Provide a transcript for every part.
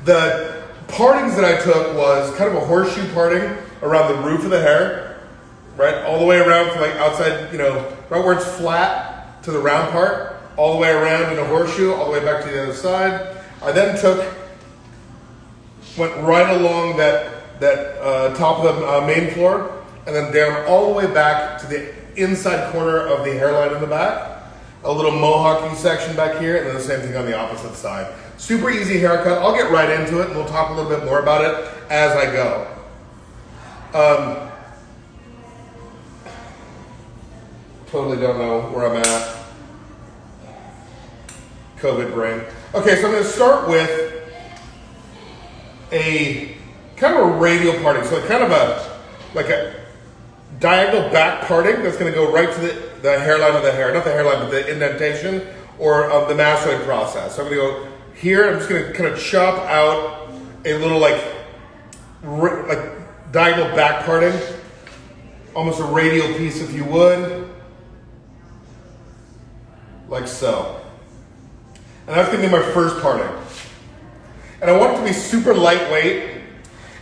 The partings that I took was kind of a horseshoe parting around the root of the hair, right? All the way around from like outside, you know, right where it's flat to the round part, all the way around in a horseshoe, all the way back to the other side. I then went right along that top of the main floor, and then down all the way back to the inside corner of the hairline in the back. A little mohawking section back here, and then the same thing on the opposite side. Super easy haircut. I'll get right into it, and we'll talk a little bit more about it as I go. Totally don't know where I'm at. COVID brain. Okay, so I'm going to start with a kind of a radial parting. So kind of a diagonal back parting that's going to go right to the hairline of the hair. Not the hairline, but the indentation or the masseoid process. So I'm going to go here. I'm just going to kind of chop out a little like diagonal back parting. Almost a radial piece if you would. Like so. And that's going to be my first parting. And I want it to be super lightweight.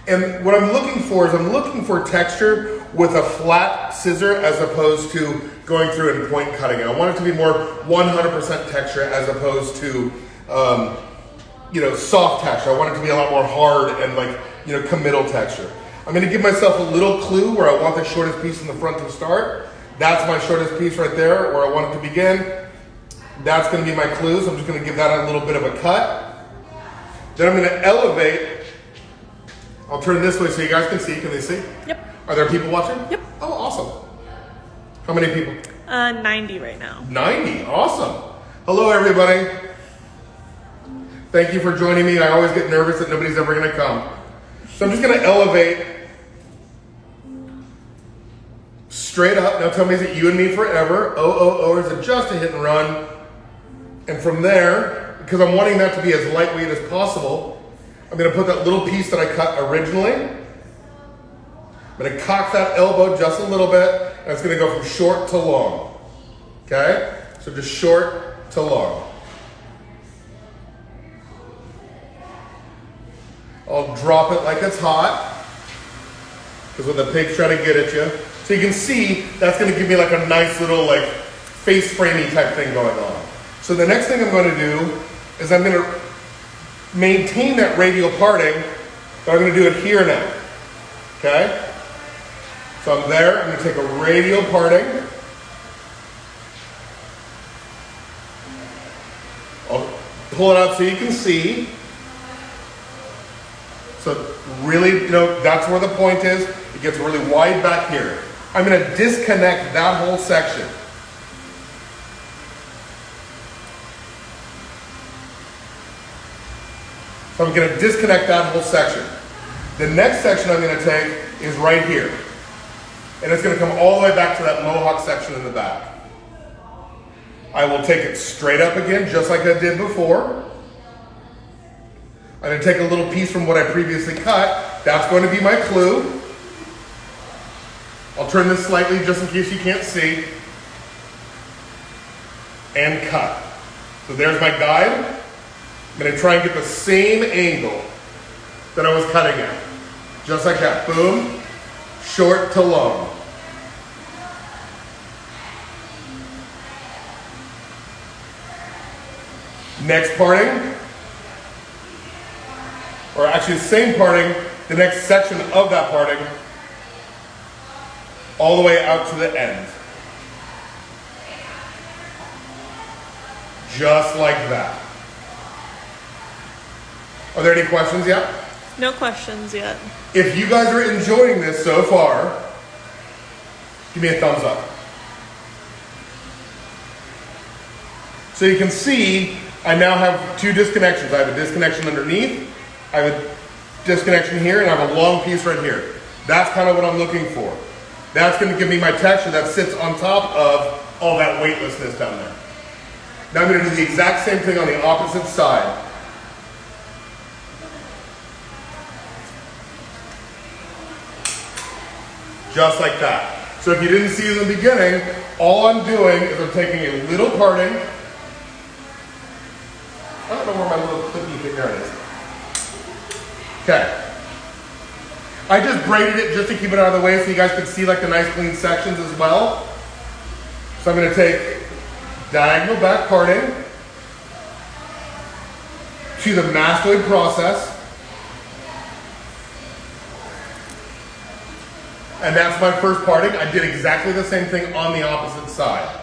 And what I'm looking for is I'm looking for texture with a flat scissor as opposed to going through and point cutting it. I want it to be more 100% texture as opposed to, you know, soft texture. I want it to be a lot more hard and like, you know, committal texture. I'm going to give myself a little clue where I want the shortest piece in the front to start. That's my shortest piece right there where I want it to begin. That's going to be my clue, so I'm just going to give that a little bit of a cut. Then I'm going to elevate. I'll turn this way so you guys can see. Can they see? Yep. Are there people watching? Yep. Oh, awesome. How many people? 90 right now. 90, awesome. Hello, everybody. Thank you for joining me. I always get nervous that nobody's ever going to come. So I'm just going to elevate straight up. Now tell me, is it you and me forever? Or is it just a hit and run? And from there, because I'm wanting that to be as lightweight as possible, I'm going to put that little piece that I cut originally. I'm going to cock that elbow just a little bit, and it's going to go from short to long. Okay? So just short to long. I'll drop it like it's hot, because when the pig's trying to get at you. So you can see that's going to give me like a nice little like face framey type thing going on. So the next thing I'm going to do is I'm going to maintain that radial parting, but I'm going to do it here now. Okay? So I'm there. I'm going to take a radial parting. I'll pull it out so you can see. So really, you know, that's where the point is. It gets really wide back here. I'm going to disconnect that whole section. So I'm going to disconnect that whole section. The next section I'm going to take is right here. And it's going to come all the way back to that mohawk section in the back. I will take it straight up again, just like I did before. I'm going to take a little piece from what I previously cut. That's going to be my clue. I'll turn this slightly just in case you can't see. And cut. So there's my guide. I'm going to try and get the same angle that I was cutting at. Just like that. Boom. Short to long. Next parting. Or actually the same parting, the next section of that parting, all the way out to the end. Just like that. Are there any questions yet? No questions yet. If you guys are enjoying this so far, give me a thumbs up. So you can see I now have two disconnections. I have a disconnection underneath, I have a disconnection here, and I have a long piece right here. That's kind of what I'm looking for. That's going to give me my texture that sits on top of all that weightlessness down there. Now I'm going to do the exact same thing on the opposite side. Just like that. So if you didn't see in the beginning, all I'm doing is I'm taking a little parting. I don't know where my little clippy thing there is. Okay. I just braided it just to keep it out of the way so you guys could see like the nice clean sections as well. So I'm going to take diagonal back parting to the mastoid process. And that's my first parting. I did exactly the same thing on the opposite side.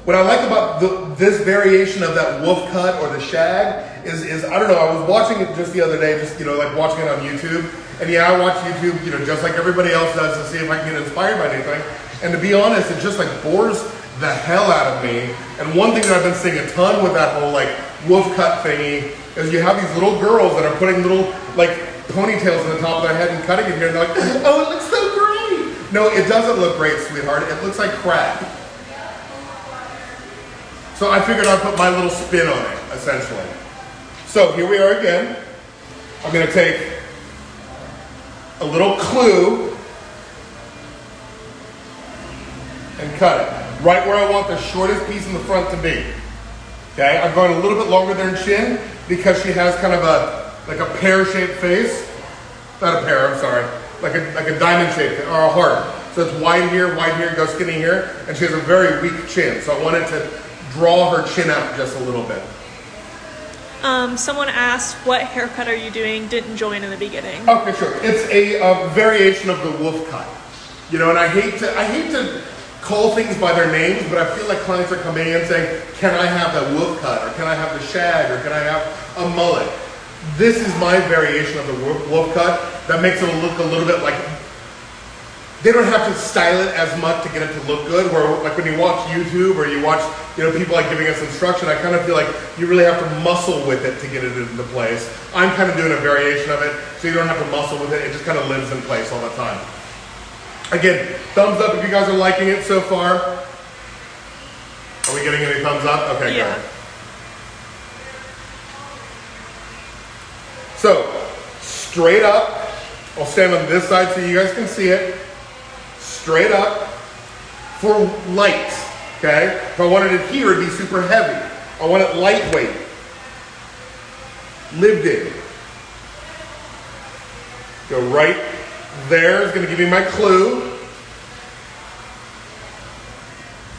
What I like about this variation of that wolf cut or the shag is I don't know, I was watching it just the other day, just, you know, like watching it on YouTube. And yeah, I watch YouTube, you know, just like everybody else does to see if I can get inspired by anything. And to be honest, it just like bores the hell out of me. And one thing that I've been seeing a ton with that whole like wolf cut thingy is you have these little girls that are putting little like ponytails on the top of their head and cutting it here, and they're like, oh, it looks so great. No, it doesn't look great, sweetheart. It looks like crap. So I figured I'd put my little spin on it, essentially. So here we are again. I'm going to take a little clue and cut it right where I want the shortest piece in the front to be. Okay, I'm going a little bit longer than her chin because she has kind of like a pear-shaped face. Not a pear, I'm sorry. Like a diamond-shaped or a heart. So it's wide here, go skinny here, and she has a very weak chin. So I wanted to draw her chin out just a little bit. Someone asked, what haircut are you doing? Didn't join in the beginning. Okay, sure. It's a variation of the wolf cut. You know, and I hate to call things by their names, but I feel like clients are coming in saying, can I have that wolf cut, or can I have the shag, or can I have a mullet? This is my variation of the wolf cut that makes it look a little bit like, they don't have to style it as much to get it to look good, where like when you watch YouTube or you watch, you know, people like giving us instruction, I kind of feel like you really have to muscle with it to get it into place. I'm kind of doing a variation of it, so you don't have to muscle with it, it just kind of lives in place all the time. Again, thumbs up if you guys are liking it so far. Are we getting any thumbs up? Okay, yeah. Good. So, straight up, I'll stand on this side so you guys can see it. Straight up for light, okay? If I wanted it here, it'd be super heavy. I want it lightweight. Lived in. Go right there is gonna give me my clue.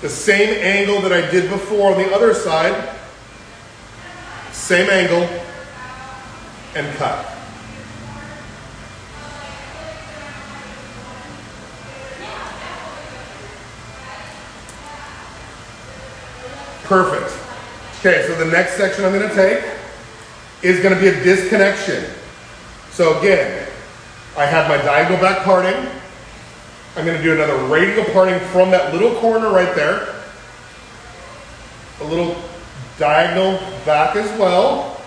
The same angle that I did before on the other side. Same angle and cut. Perfect. Okay, so the next section I'm going to take is going to be a disconnection. So again, I have my diagonal back parting. I'm going to do another radial parting from that little corner right there. A little diagonal back as well.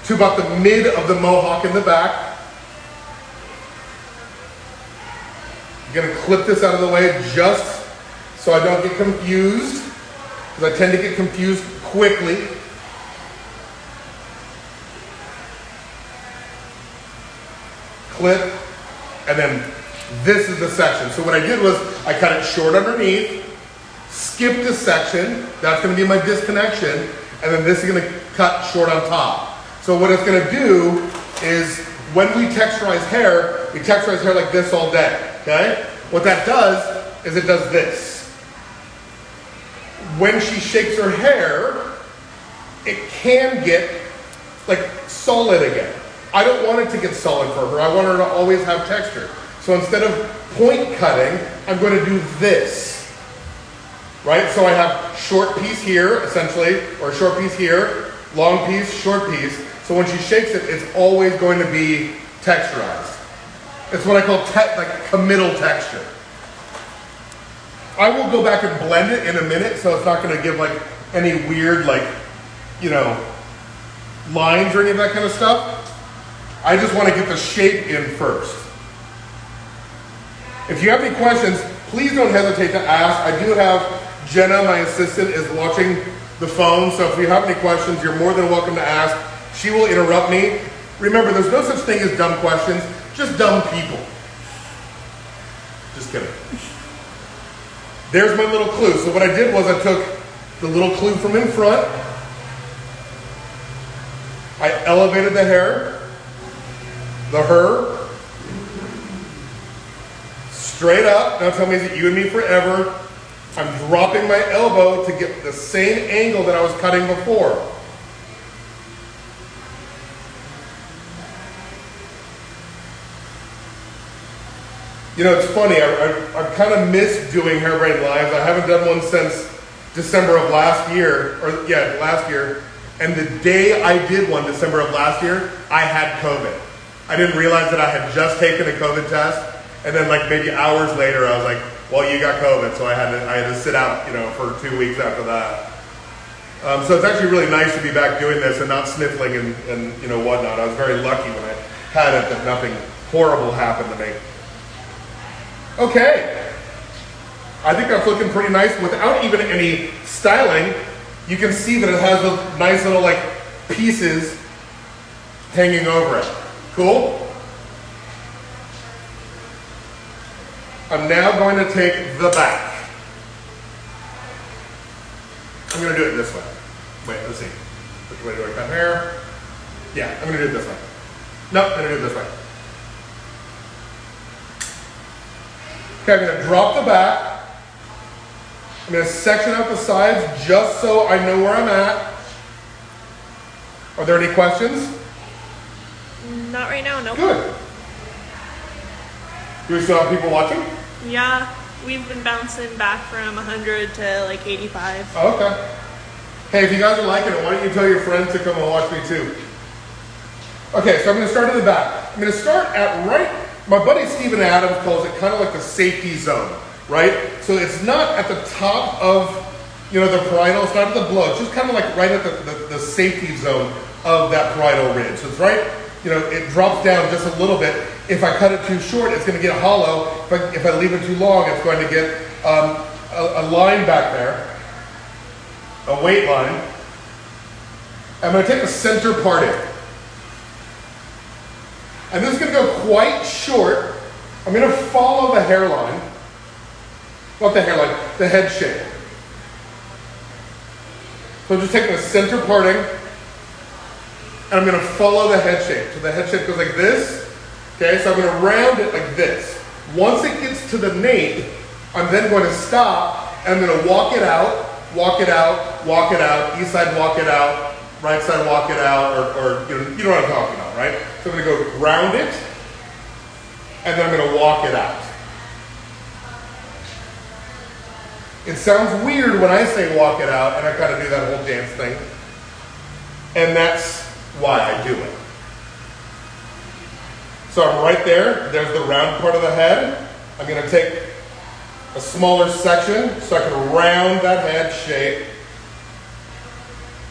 To about the mid of the mohawk in the back. I'm going to clip this out of the way just so I don't get confused, because I tend to get confused quickly. Clip, and then this is the section. So what I did was I cut it short underneath, skipped a section, that's going to be my disconnection, and then this is going to cut short on top. So what it's going to do is when we texturize hair, we texturize hair like this all day. Okay? What that does is it does this. When she shakes her hair, it can get like solid again. I don't want it to get solid for her. I want her to always have texture. So instead of point cutting, I'm going to do this. Right? So I have short piece here, essentially, or short piece here, long piece, short piece. So when she shakes it, it's always going to be texturized. It's what I call like committal texture. I will go back and blend it in a minute, so it's not going to give like any weird like, you know, lines or any of that kind of stuff. I just want to get the shape in first. If you have any questions, please don't hesitate to ask. I do have Jenna, my assistant, is watching the phone, so if you have any questions, you're more than welcome to ask. She will interrupt me. Remember, there's no such thing as dumb questions. Just dumb people. Just kidding. There's my little clue. So what I did was I took the little clue from in front. I elevated the hair, the her, straight up. Now tell me, is it you and me forever? I'm dropping my elbow to get the same angle that I was cutting before. You know, it's funny, I've kind of missed doing hair braid lives. I haven't done one since December of last year, last year. And the day I did one, December of last year, I had COVID. I didn't realize that I had just taken a COVID test. And then like maybe hours later, I was like, well, you got COVID. So I had to sit out, you know, for 2 weeks after that. So it's actually really nice to be back doing this and not sniffling and you know, whatnot. I was very lucky when I had it that nothing horrible happened to me. Okay. I think that's looking pretty nice without even any styling. You can see that it has those nice little like pieces hanging over it. Cool? I'm now going to take the back. I'm going to do it this way. Wait, let's see. Which way do I cut hair? Yeah, I'm going to do it this way. Nope, I'm going to do it this way. Okay, I'm going to drop the back. I'm going to section out the sides just so I know where I'm at. Are there any questions? Not right now, no. Good. Do we still have people watching? Yeah, we've been bouncing back from 100 to like 85. Oh, okay. Hey, if you guys are liking it, why don't you tell your friends to come and watch me too? Okay, so I'm going to start in the back. I'm going to start at my buddy Steven Adams calls it kind of like the safety zone, right? So it's not at the top of, you know, the parietal, it's not at the below, it's just kind of like right at the safety zone of that parietal ridge. So it's right, you know, it drops down just a little bit. If I cut it too short, it's going to get hollow. If I leave it too long, it's going to get a line back there, a weight line. I'm going to take a center parting. And this is going to go quite short. I'm going to follow the hairline. Not the hairline, the head shape. So I'm just taking a center parting, and I'm going to follow the head shape. So the head shape goes like this. Okay, so I'm going to round it like this. Once it gets to the nape, I'm then going to stop, and I'm going to walk it out, walk it out, walk it out, east side walk it out, right side walk it out, or you know what I'm talking about, right? So I'm going to go round it, and then I'm going to walk it out. It sounds weird when I say walk it out, and I kind of do that whole dance thing. And that's why I do it. So I'm right there. There's the round part of the head. I'm going to take a smaller section so I can round that head shape.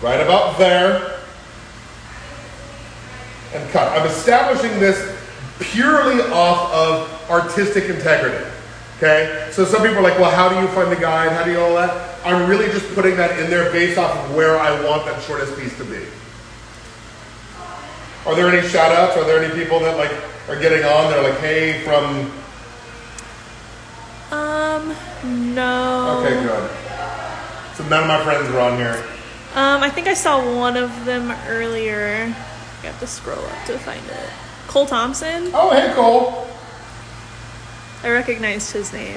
Right about there. And cut. I'm establishing this purely off of artistic integrity. Okay? So some people are like, well, how do you find the guide? How do you all that? I'm really just putting that in there based off of where I want that shortest piece to be. Are there any shout outs? Are there any people that like are getting on? They're like, hey, from... No. Okay, good. So none of my friends are on here. I think I saw one of them earlier. I have to scroll up to find it. Cole Thompson? Oh, hey, Cole. I recognized his name.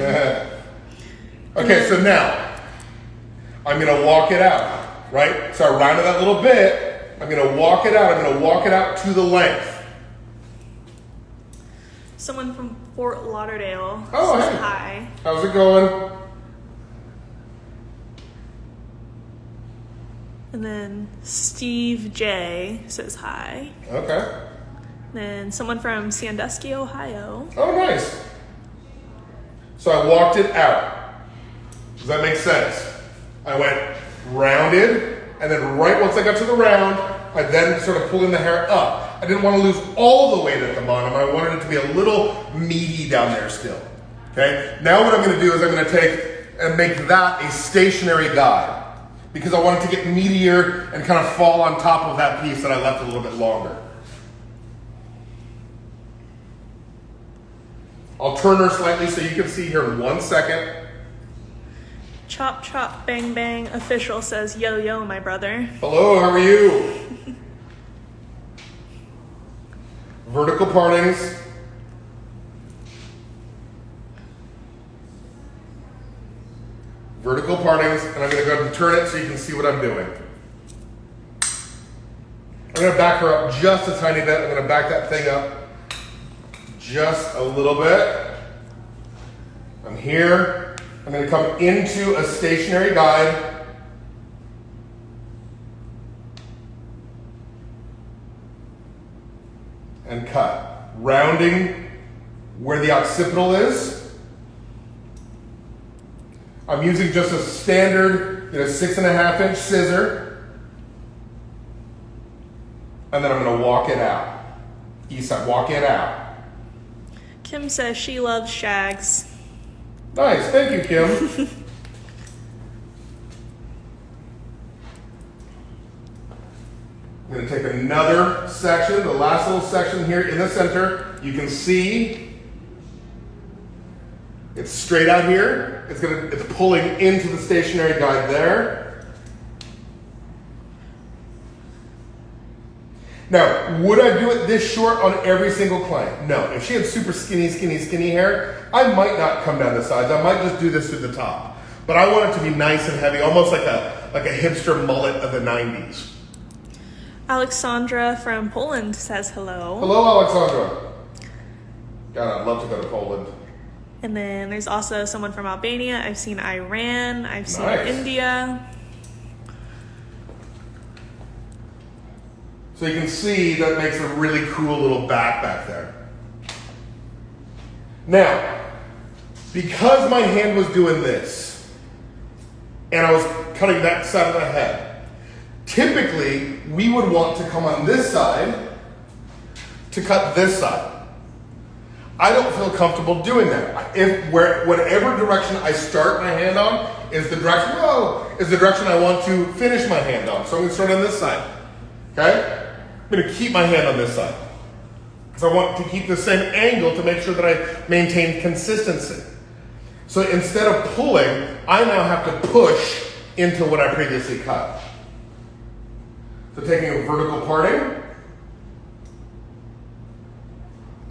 Okay, so now, I'm going to walk it out, right? So I rounded that little bit. I'm going to walk it out. I'm going to walk it out to the length. Someone from Fort Lauderdale Oh, says hey. hi. How's it going? And then Steve J says hi. Okay. Then someone from Sandusky, Ohio. Oh, nice. So I walked it out. Does that make sense? I went rounded, and then right once I got to the round, I then sort of pulled in the hair up. I didn't want to lose all the weight at the bottom. I wanted it to be a little meaty down there still. Okay? Now what I'm going to do is I'm going to take and make that a stationary guide, because I want it to get meatier and kind of fall on top of that piece that I left a little bit longer. I'll turn her slightly so you can see here in 1 second. Chop Chop Bang Bang Official says, yo, yo, my brother. Hello, how are you? Vertical partings. Vertical partings, and I'm going to go ahead and turn it so you can see what I'm doing. I'm going to back her up just a tiny bit. I'm going to back that thing up just a little bit. I'm here. I'm going to come into a stationary guide. And cut. Rounding where the occipital is. I'm using just a standard, 6.5-inch scissor. And then I'm going to walk it out. East side, walk it out. Kim says she loves shags. Nice, thank you, Kim. I'm going to take another section, the last little section here in the center. You can see it's straight out here. It's pulling into the stationary guide there. Now, would I do it this short on every single client? No. If she had super skinny hair, I might not come down the sides. I might just do this through the top. But I want it to be nice and heavy, almost like a hipster mullet of the 90s. Alexandra from Poland says hello. Hello, Alexandra. God, I'd love to go to Poland. And then there's also someone from Albania. I've seen Iran. I've seen Nice. India. So you can see that makes a really cool little back there. Now, because my hand was doing this, and I was cutting that side of the head, typically we would want to come on this side to cut this side. I don't feel comfortable doing that. Whatever direction I start my hand on is the direction I want to finish my hand on. So I'm going to start on this side. Okay? I'm going to keep my hand on this side. So I want to keep the same angle to make sure that I maintain consistency. So instead of pulling, I now have to push into what I previously cut. So taking a vertical parting,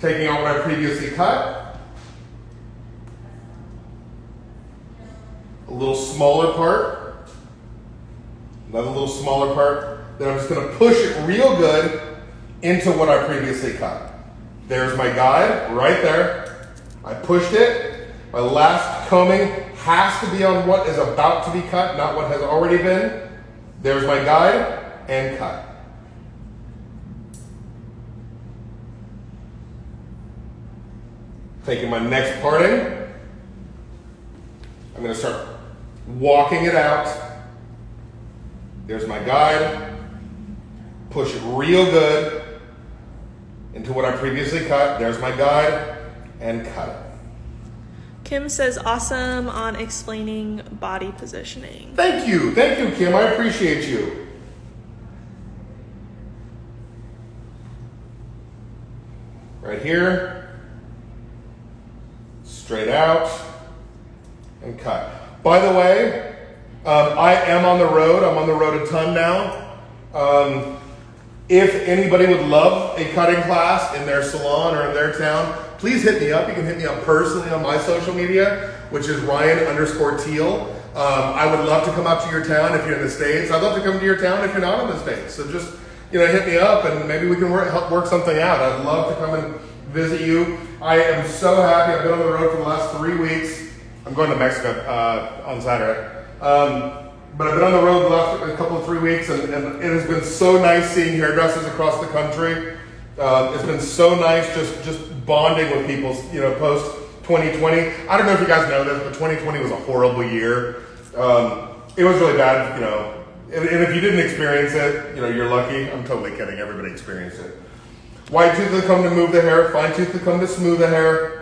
taking out what I previously cut, a little smaller part, another little smaller part, then I'm just going to push it real good into what I previously cut. There's my guide right there. I pushed it. My last combing has to be on what is about to be cut, not what has already been. There's my guide and cut. Taking my next parting, I'm going to start walking it out. There's my guide. Push it real good into what I previously cut. There's my guide, and cut it. Kim says awesome on explaining body positioning. Thank you, Kim. I appreciate you. Right here. Straight out and cut. By the way, I am on the road. I'm on the road a ton now. If anybody would love a cutting class in their salon or in their town, please hit me up. You can hit me up personally on my social media, which is Ryan_Teal. I would love to come out to your town if you're in the States. I'd love to come to your town if you're not in the States. So just hit me up and maybe we can help work something out. I'd love to come and visit you. I am so happy. I've been on the road for the last 3 weeks. I'm going to Mexico on Saturday. But I've been on the road the last couple of 3 weeks, and it has been so nice seeing hairdressers across the country. It's been so nice just bonding with people, post 2020. I don't know if you guys know this, but 2020 was a horrible year. It was really bad, and if you didn't experience it, you're lucky. I'm totally kidding. Everybody experienced it. Wide tooth to come to move the hair, fine tooth to come to smooth the hair.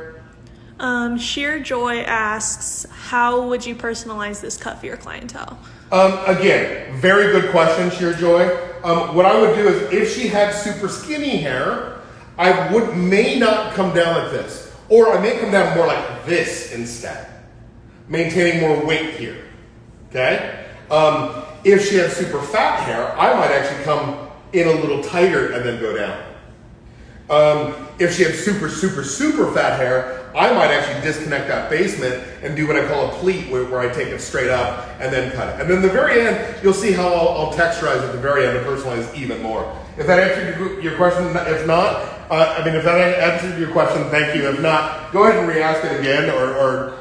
Sheer Joy asks, how would you personalize this cut for your clientele? Again, very good question, Sheer Joy. What I would do is, if she had super skinny hair, I may not come down like this. Or I may come down more like this instead, maintaining more weight here. okay? If she had super fat hair, I might actually come in a little tighter and then go down. If she had super fat hair, I might actually disconnect that basement and do what I call a pleat, where I take it straight up and then cut it. And then the very end, you'll see how I'll texturize at the very end and personalize even more. If that answered your question, if not, if that answered your question, thank you. If not, go ahead and re-ask it again, or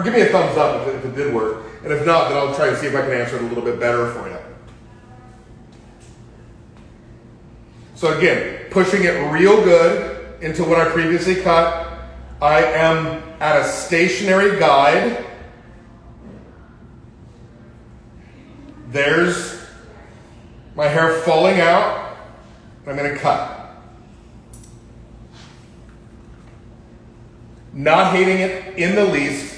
give me a thumbs up if it did work. And if not, then I'll try to see if I can answer it a little bit better for you. So again, pushing it real good into what I previously cut. I am at a stationary guide. There's my hair falling out. I'm going to cut. Not hating it in the least.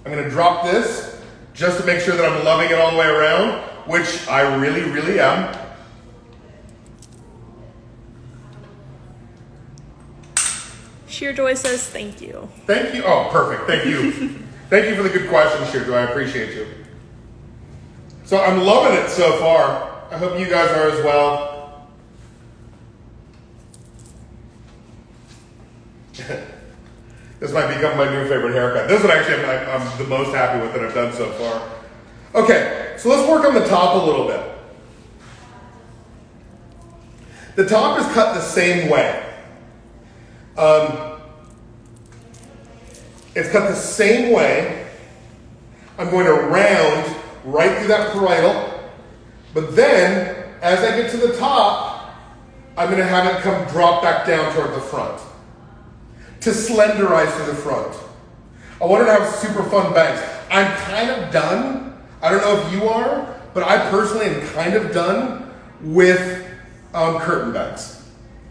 I'm going to drop this just to make sure that I'm loving it all the way around, which I really, really am. Sheer Joy says thank you. Thank you. Oh, perfect. Thank you. Thank you for the good question, Shear Joy. I appreciate you. So I'm loving it so far. I hope you guys are as well. This might become my new favorite haircut. This one actually I'm the most happy with that I've done so far. Okay, so let's work on the top a little bit. The top is cut the same way. It's cut the same way. I'm going to round right through that parietal, but then as I get to the top, I'm going to have it come drop back down toward the front to slenderize to the front. I want to have super fun bangs. I'm kind of done. I don't know if you are, but I personally am kind of done with curtain bangs.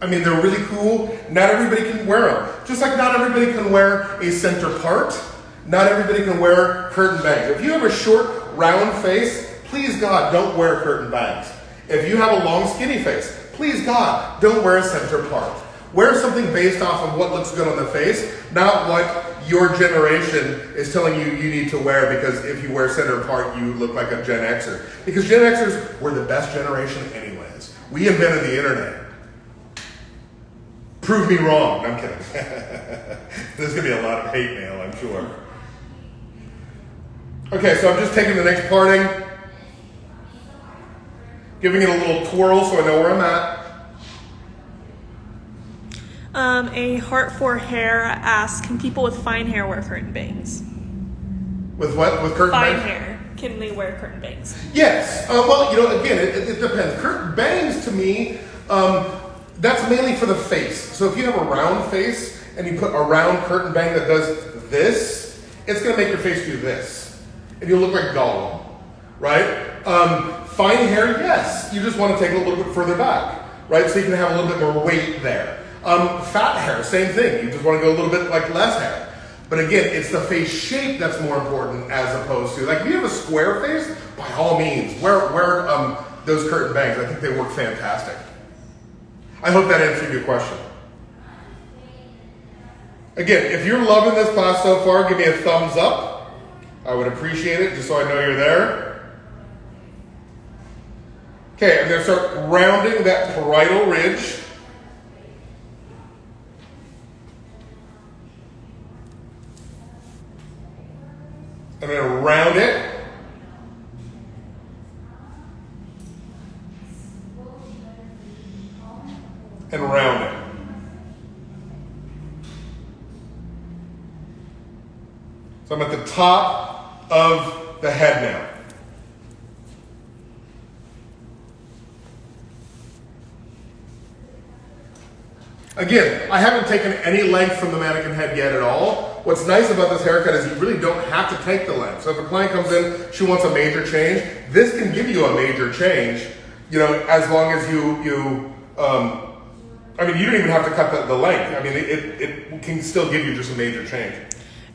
I mean, they're really cool. Not everybody can wear them. Just like not everybody can wear a center part, not everybody can wear curtain bangs. If you have a short, round face, please God, don't wear curtain bangs. If you have a long, skinny face, please God, don't wear a center part. Wear something based off of what looks good on the face, not what your generation is telling you you need to wear, because if you wear center part, you look like a Gen Xer. Because Gen Xers were the best generation anyways. We invented the internet. Prove me wrong. No, I'm kidding. There's going to be a lot of hate mail, I'm sure. Okay, so I'm just taking the next parting, giving it a little twirl so I know where I'm at. A Heart for Hair asks, can people with fine hair wear curtain bangs? With what? With curtain bangs? Fine hair. Can they wear curtain bangs? Yes. Well, again, it depends. Curtain bangs, to me, that's mainly for the face. So if you have a round face and you put a round curtain bang that does this, it's going to make your face do this. And you'll look like Gollum, right? Fine hair, yes. You just want to take it a little bit further back, right? So you can have a little bit more weight there. Fat hair, same thing. You just want to go a little bit like less hair. But again, it's the face shape that's more important as opposed to, like, if you have a square face, by all means, wear those curtain bangs. I think they work fantastic. I hope that answered your question. Again, if you're loving this class so far, give me a thumbs up. I would appreciate it, just so I know you're there. Okay, I'm going to start rounding that parietal ridge. I'm going to round it. And round it. So I'm at the top of the head now. Again, I haven't taken any length from the mannequin head yet at all. What's nice about this haircut is you really don't have to take the length. So if a client comes in, she wants a major change, this can give you a major change, as long as you don't even have to cut the length. I mean, it can still give you just a major change.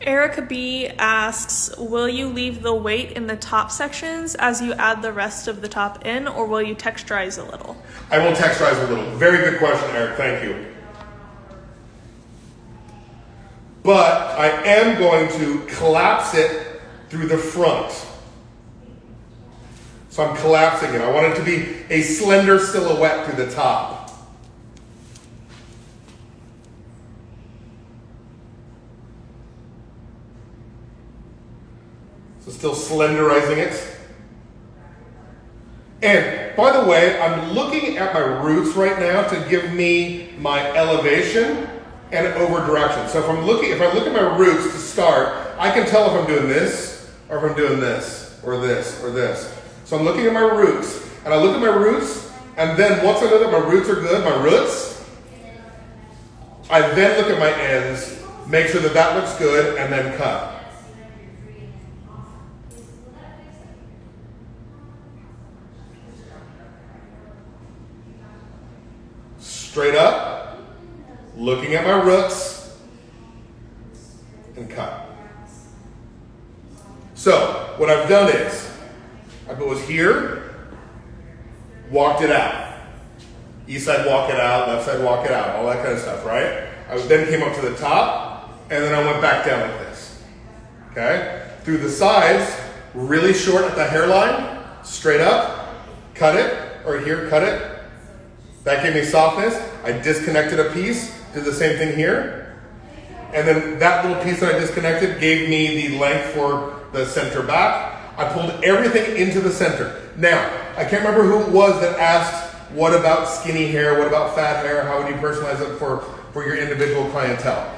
Erica B asks, will you leave the weight in the top sections as you add the rest of the top in, or will you texturize a little? I will texturize a little. Very good question, Eric. Thank you. but I am going to collapse it through the front. So I'm collapsing it. I want it to be a slender silhouette through the top. So still slenderizing it. And by the way, I'm looking at my roots right now to give me my elevation and over direction. So if I look at my roots to start, I can tell if I'm doing this or if I'm doing this or this or this. So I'm looking at my roots, and I look at my roots, and then once I know that my roots are good, my roots, I then look at my ends, make sure that that looks good, and then cut. Straight up, looking at my roots, and cut. So, what I've done is, I was here, walked it out. East side, walk it out, left side, walk it out, all that kind of stuff, right? I then came up to the top, and then I went back down like this. Okay? Through the sides, really short at the hairline, straight up, cut it, or here, cut it. That gave me softness. I disconnected a piece, did the same thing here. And then that little piece that I disconnected gave me the length for the center back. I pulled everything into the center. Now, I can't remember who it was that asked, what about skinny hair? What about fat hair? How would you personalize it for your individual clientele?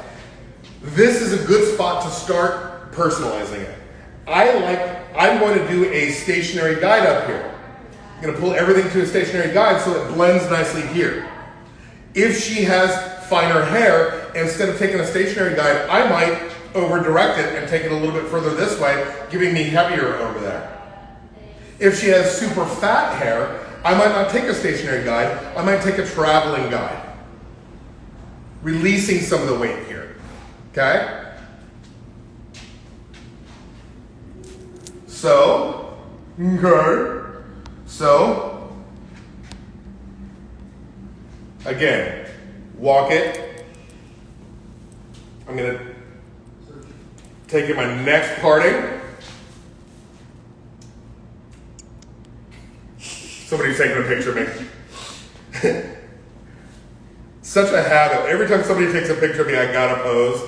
This is a good spot to start personalizing it. I'm going to do a stationary guide up here. I'm going to pull everything to a stationary guide so it blends nicely here. If she has finer hair, instead of taking a stationary guide, I might over direct it and take it a little bit further this way, giving me heavier over there. If she has super fat hair, I might not take a stationary guide, I might take a traveling guide. Releasing some of the weight here, okay? So, again, walk it. I'm gonna take my next parting. Somebody's taking a picture of me. Such a habit. Every time somebody takes a picture of me, I gotta pose.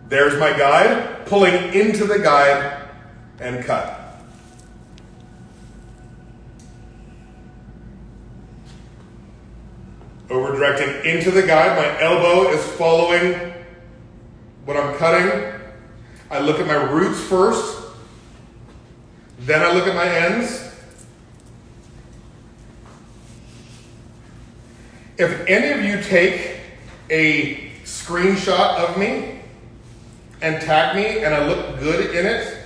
There's my guide, pulling into the guide and cut. Over directing into the guide, my elbow is following what I'm cutting. I look at my roots first, then I look at my ends. If any of you take a screenshot of me and tag me and I look good in it,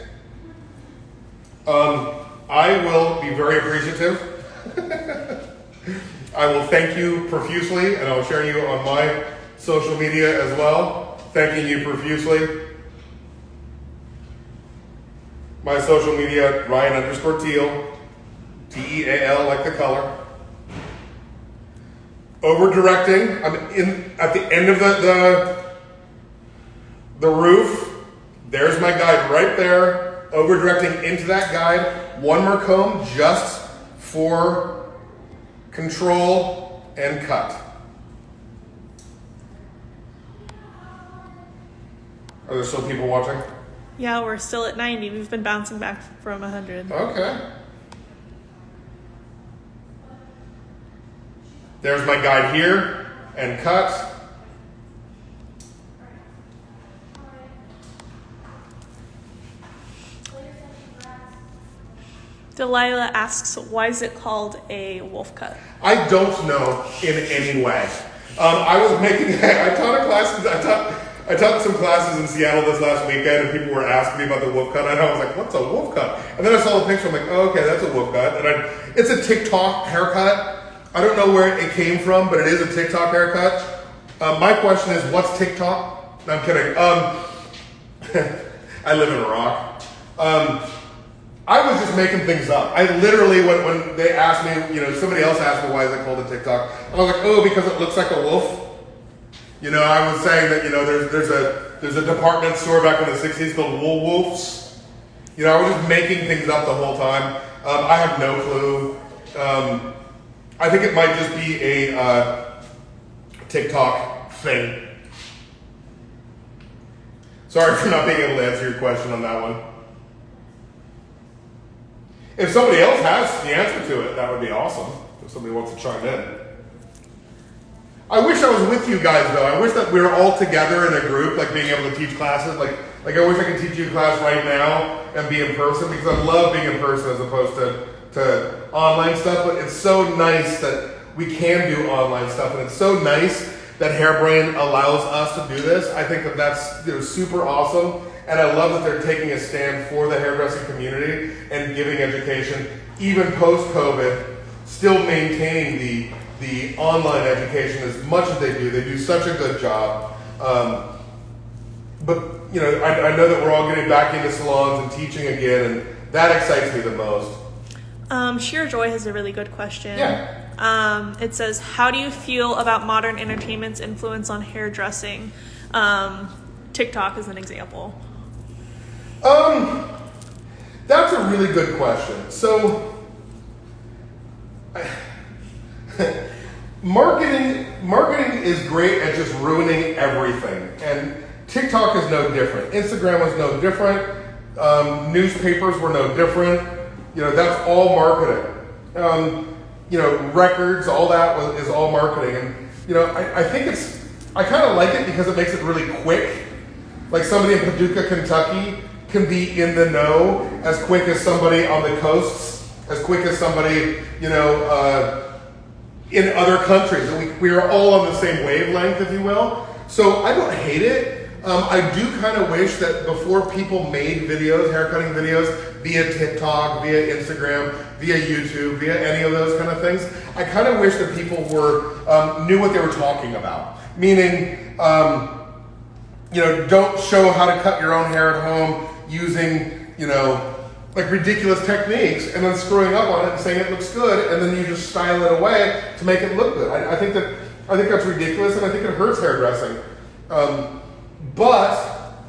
I will be very appreciative. I will thank you profusely, and I'll share you on my social media as well, thanking you profusely. My social media, Ryan_Teal, Teal, like the color. Over directing, I'm at the end of the roof. There's my guide right there. Over directing into that guide. One more comb just for control and cut. Are there still people watching? Yeah, we're still at 90. We've been bouncing back from 100. Okay. There's my guide here and cut. Delilah asks, why is it called a wolf cut? I don't know in any way. I taught some classes in Seattle this last weekend, and people were asking me about the wolf cut, and I was like, what's a wolf cut? And then I saw the picture, I'm like, oh, okay, that's a wolf cut. And it's a TikTok haircut. I don't know where it came from, but it is a TikTok haircut. My question is, what's TikTok? No, I'm kidding. I live in Iraq. I was just making things up. I literally, when they asked me, somebody else asked me why is it called a TikTok, I was like, oh, because it looks like a wolf. You know, I was saying that, you know, there's a department store back in the 60s called Woolworths. You know, I was just making things up the whole time. I have no clue. I think it might just be a TikTok thing. Sorry for not being able to answer your question on that one. If somebody else has the answer to it, that would be awesome. If somebody wants to chime in. I wish I was with you guys though. I wish that we were all together in a group, like being able to teach classes. Like I wish I could teach you a class right now and be in person, because I love being in person as opposed to online stuff. But it's so nice that we can do online stuff, and it's so nice that Hairbrain allows us to do this. I think that that's, you know, super awesome, and I love that they're taking a stand for the hairdressing community and giving education, even post-COVID, still maintaining the online education as much as they do. They do such a good job. But you know, I know that we're all getting back into salons and teaching again, and that excites me the most. Sheer Joy has a really good question. Yeah. It says, how do you feel about modern entertainment's influence on hairdressing? TikTok is an example. That's a really good question. So, marketing is great at just ruining everything, and TikTok is no different. Instagram was no different. Newspapers were no different. You know, that's all marketing. You know, records, all that is all marketing. And, you know, I think I kind of like it because it makes it really quick. Like somebody in Paducah, Kentucky can be in the know as quick as somebody on the coasts, as quick as somebody, you know, in other countries. And we are all on the same wavelength, if you will. So I don't hate it. I do kind of wish that before people made videos, haircutting videos, via TikTok, via Instagram, via YouTube, via any of those kind of things, I kind of wish that people knew what they were talking about. Meaning, you know, don't show how to cut your own hair at home using, you know, like ridiculous techniques and then screwing up on it and saying it looks good, and then you just style it away to make it look good. I think that's ridiculous, and I think it hurts hairdressing. But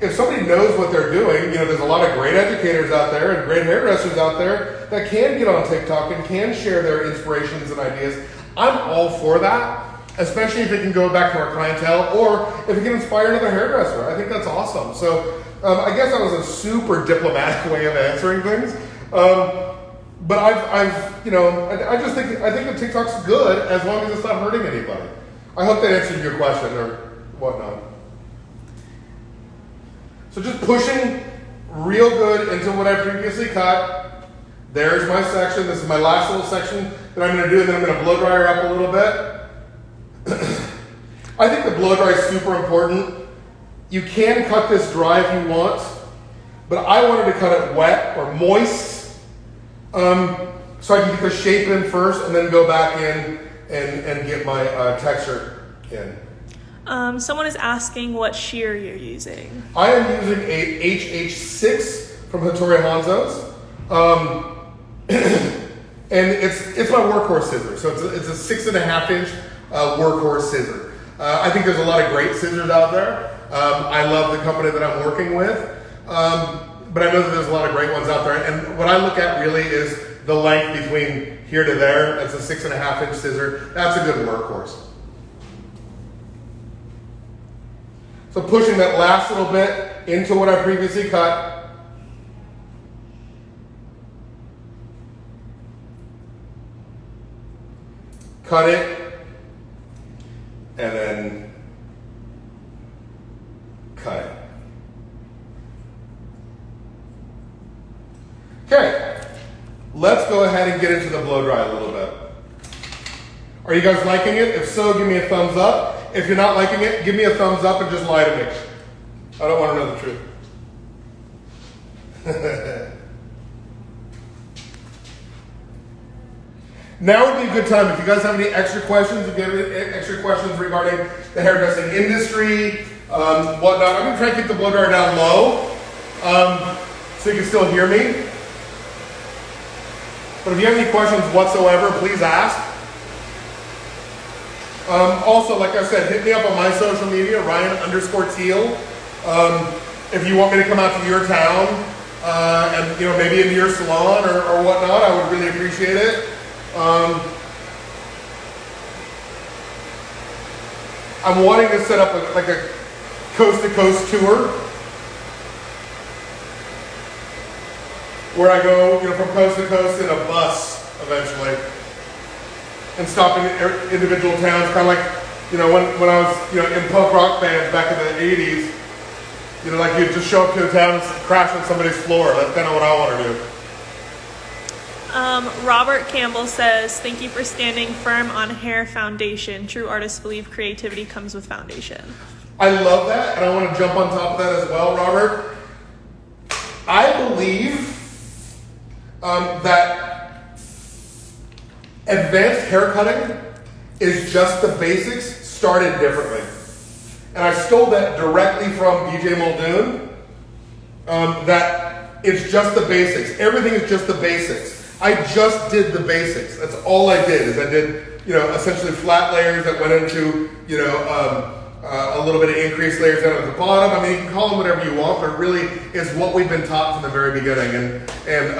if somebody knows what they're doing, you know, there's a lot of great educators out there and great hairdressers out there that can get on TikTok and can share their inspirations and ideas. I'm all for that, especially if it can go back to our clientele or if it can inspire another hairdresser. I think that's awesome. So I guess that was a super diplomatic way of answering things. But I've you know, I think that TikTok's good as long as it's not hurting anybody. I hope that answered your question or whatnot. So just pushing real good into what I previously cut. There's my section. This is my last little section that I'm going to do, and then I'm going to blow dry her up a little bit. I think the blow dry is super important. You can cut this dry if you want, but I wanted to cut it wet or moist, so I can get the shape in first and then go back in and get my texture in. Someone is asking what shear you're using. I am using a HH6 from Hattori Hanzo's. And it's my workhorse scissor. So it's a 6.5 inch workhorse scissor. I think there's a lot of great scissors out there. I love the company that I'm working with. But I know that there's a lot of great ones out there. And what I look at really is the length between here to there. That's a 6.5 inch scissor. That's a good workhorse. So pushing that last little bit into what I previously cut. Cut it. And then cut it. Okay. Let's go ahead and get into the blow dry a little bit. Are you guys liking it? If so, give me a thumbs up. If you're not liking it, give me a thumbs up and just lie to me. I don't want to know the truth. Now would be a good time. If you guys have any extra questions, if you have any extra questions regarding the hairdressing industry, whatnot, I'm going to try and keep the blow dryer down low so you can still hear me. But if you have any questions whatsoever, please ask. Also, like I said, hit me up on my social media, Ryan_Teal. If you want me to come out to your town, and maybe in your salon or whatnot, I would really appreciate it. I'm wanting to set up a coast-to-coast tour where I go, from coast to coast in a bus eventually, and stop in individual towns, kind of like, when I was, in punk rock bands back in the '80s. Like you just show up to a town and crash on somebody's floor. That's kind of what I want to do. Robert Campbell says, thank you for standing firm on hair foundation. True artists believe creativity comes with foundation. I love that, and I want to jump on top of that as well, Robert. I believe that advanced haircutting is just the basics started differently. And I stole that directly from BJ Muldoon, that it's just the basics. Everything is just the basics. I just did the basics. That's all I did, is I did, essentially flat layers that went into, a little bit of increased layers down at the bottom. I mean, you can call them whatever you want, but it really is what we've been taught from the very beginning. And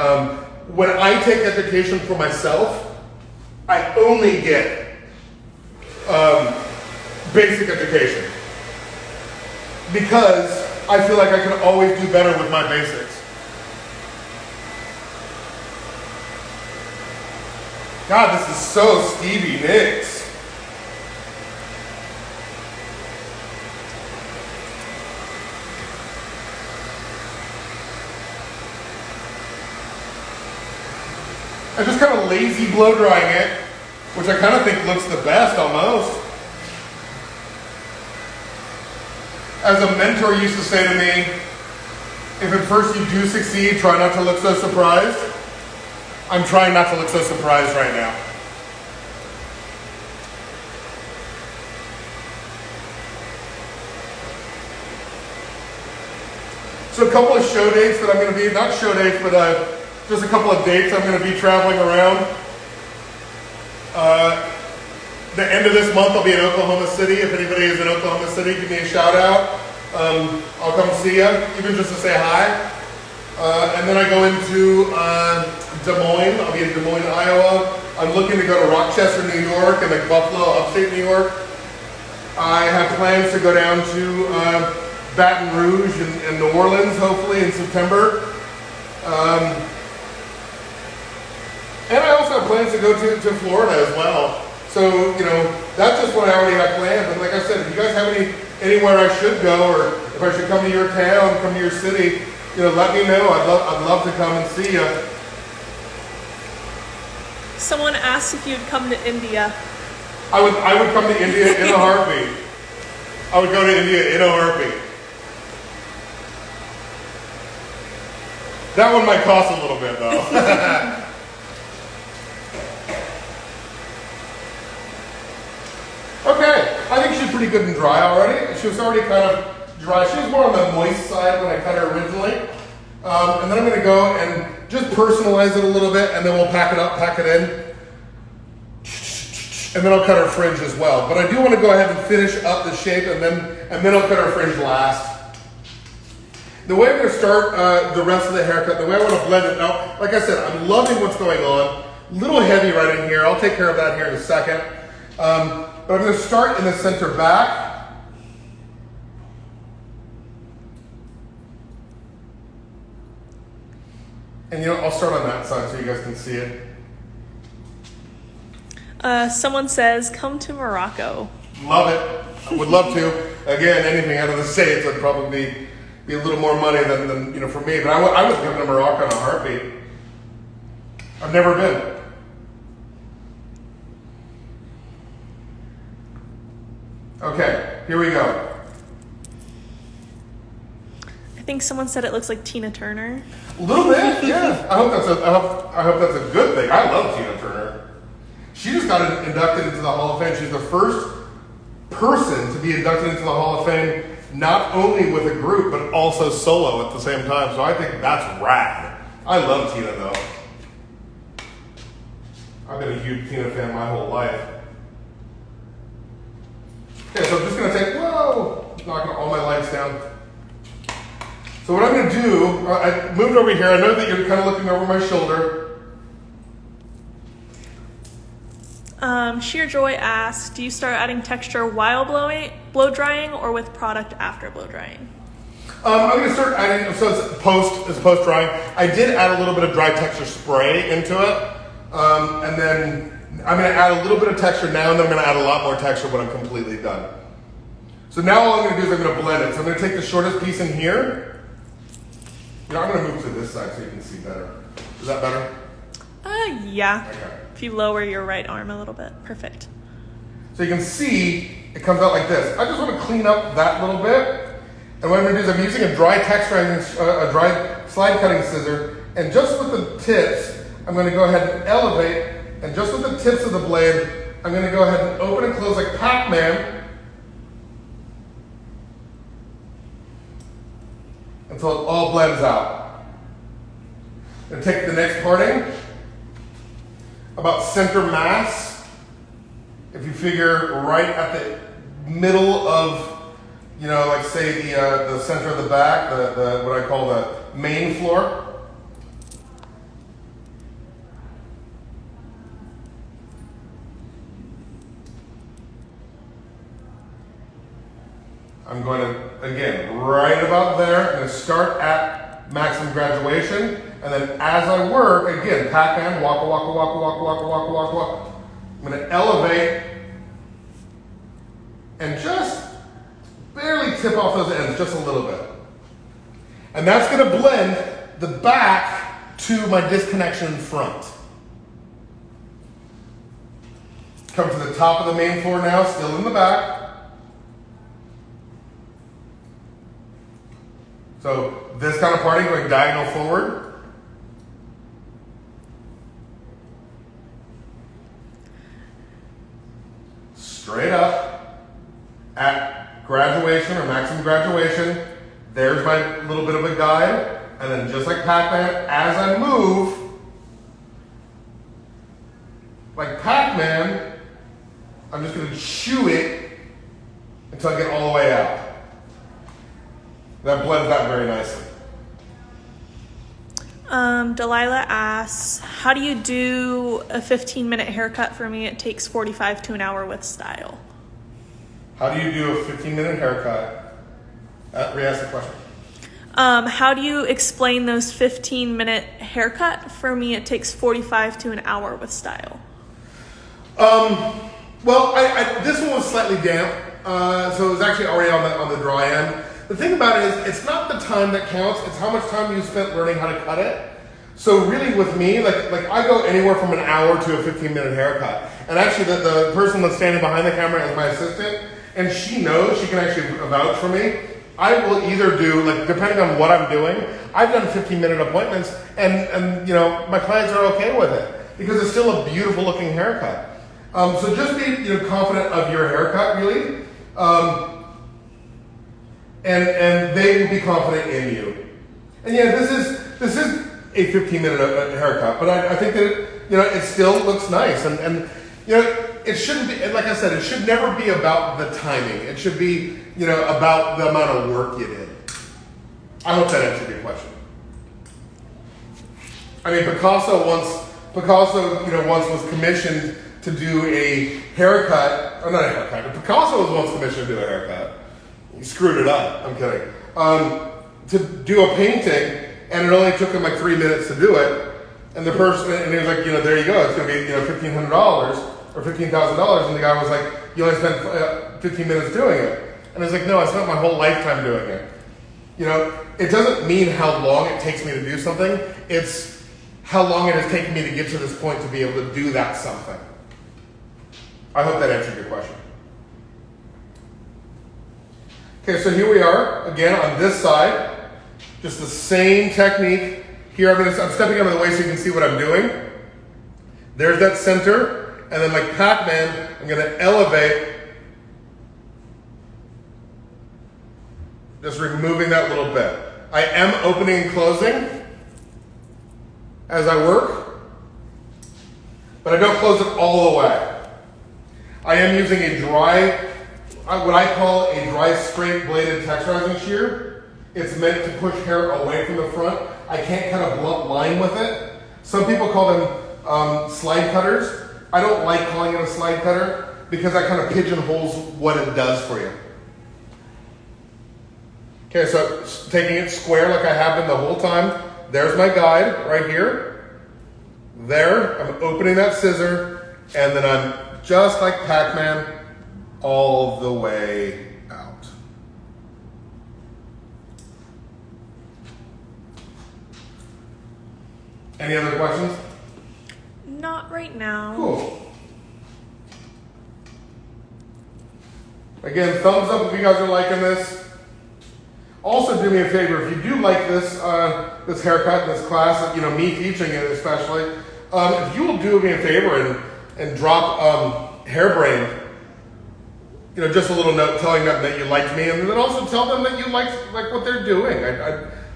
when I take education for myself, I only get basic education, because I feel like I can always do better with my basics. God, this is so Stevie Nicks. I'm just kind of lazy blow drying it, which I kind of think looks the best almost. As a mentor used to say to me, if at first you do succeed, try not to look so surprised. I'm trying not to look so surprised right now. So a couple of show dates that I'm going to be, not show dates, but just a couple of dates I'm going to be traveling around. The end of this month I'll be in Oklahoma City. If anybody is in Oklahoma City, give me a shout out. I'll come see you, even just to say hi. And then I go into Des Moines. I'll be in Des Moines, Iowa. I'm looking to go to Rochester, New York, and like Buffalo, upstate New York. I have plans to go down to Baton Rouge and New Orleans, hopefully in September. And I also have plans to go to Florida as well. So, that's just what I already have planned. And like I said, if you guys have anywhere I should go, or if I should come to your town, come to your city, let me know. I'd love to come and see you. Someone asked if you'd come to India. I would come to India in a heartbeat. I would go to India in a heartbeat. That one might cost a little bit though. Okay, I think she's pretty good and dry already. She was already kind of dry. She was more on the moist side when I cut her originally. And then I'm going to go and just personalize it a little bit, and then we'll pack it up, pack it in. And then I'll cut her fringe as well. But I do want to go ahead and finish up the shape, and then I'll cut her fringe last. The way I'm going to start the rest of the haircut, the way I want to blend it now, like I said, I'm loving what's going on. A little heavy right in here. I'll take care of that here in a second. But I'm going to start in the center back. And I'll start on that side so you guys can see it. Someone says, come to Morocco. Love it. I would love to. Again, anything out of the States would probably be a little more money than for me. But I would come to Morocco in a heartbeat. I've never been. Okay, here we go. I think someone said it looks like Tina Turner. A little bit, yeah. I hope that's a good thing. I love Tina Turner. She just got inducted into the Hall of Fame. She's the first person to be inducted into the Hall of Fame, not only with a group, but also solo at the same time. So I think that's rad. I love Tina, though. I've been a huge Tina fan my whole life. Okay, so I'm just gonna take, whoa, knocking all my lights down. So what I'm gonna do, I moved over here. I know that you're kind of looking over my shoulder. Sheer Joy asks, do you start adding texture while blow drying or with product after blow drying? I'm going to start adding, so it's post drying. I did add a little bit of dry texture spray into it. And then I'm going to add a little bit of texture now, and then I'm going to add a lot more texture when I'm completely done. So now all I'm going to do is I'm going to blend it. So I'm going to take the shortest piece in here. You know, I'm going to move to this side so you can see better. Is that better? Yeah. Okay. If you lower your right arm a little bit. Perfect. So you can see it comes out like this. I just want to clean up that little bit. And what I'm going to do is I'm using a dry a dry slide cutting scissor. And just with the tips, I'm going to go ahead and elevate. And just with the tips of the blade, I'm going to go ahead and open and close like Pac-Man until it all blends out. And take the next parting, about center mass. If you figure right at the middle of, you know, like say the center of the back, the what I call the main floor. I'm going to, again, right about there. I'm going to start at maximum graduation. And then as I work, again, Pac-Man, walk. I'm going to elevate and just barely tip off those ends just a little bit. And that's going to blend the back to my disconnection front. Come to the top of the main floor now, still in the back. So this kind of parting going diagonal forward. Straight up at graduation or maximum graduation. There's my little bit of a guide. And then just like Pac-Man, as I move, like Pac-Man, I'm just going to chew it until I get all the way out. That blends that very nicely. Delilah asks, how do you do a 15-minute haircut? For me, it takes 45 to an hour with style. How do you do a 15-minute haircut? Re-ask the question. How do you explain those 15-minute haircut? For me, it takes 45 to an hour with style. Well, this one was slightly damp, so it was actually already on the dry end. The thing about it is, it's not the time that counts, it's how much time you spent learning how to cut it. So really with me, like I go anywhere from an hour to a 15-minute haircut. And actually the person that's standing behind the camera is my assistant, and she knows, she can actually vouch for me. I will either do, like depending on what I'm doing, I've done 15-minute appointments, and you know, my clients are okay with it, because it's still a beautiful looking haircut. So just be confident of your haircut, really. And they will be confident in you. And yeah, this is a 15-minute haircut, but I think that it still looks nice, and it shouldn't be, like I said, it should never be about the timing. It should be about the amount of work you did. I hope that answered your question. I mean, Picasso once was commissioned to do a haircut, or not a haircut, but Picasso was once commissioned to do a haircut. He screwed it up. I'm kidding. To do a painting, and it only took him like 3 minutes to do it. And the person, and he was like, there you go. It's going to be $1,500 or $15,000. And the guy was like, you only spent 15 minutes doing it. And I was like, no, I spent my whole lifetime doing it. It doesn't mean how long it takes me to do something. It's how long it has taken me to get to this point to be able to do that something. I hope that answered your question. Okay, so here we are, again, on this side. Just the same technique. Here, I'm stepping out of the way so you can see what I'm doing. There's that center, and then like Pac-Man, I'm going to elevate, just removing that little bit. I am opening and closing as I work, but I don't close it all the way. I am using a dry what I call a dry straight bladed texturizing shear. It's meant to push hair away from the front. I can't cut a blunt line with it. Some people call them slide cutters. I don't like calling it a slide cutter because that kind of pigeonholes what it does for you. Okay, so taking it square like I have been the whole time. There's my guide right here. There, I'm opening that scissor, and then I'm just like Pac-Man all the way out. Any other questions? Not right now. Cool. Again, thumbs up if you guys are liking this. Also, do me a favor, if you do like this this haircut, this class, you know, me teaching it especially, if you will do me a favor and drop Hairbrain, you know, just a little note telling them that you liked me, and then also tell them that you like what they're doing.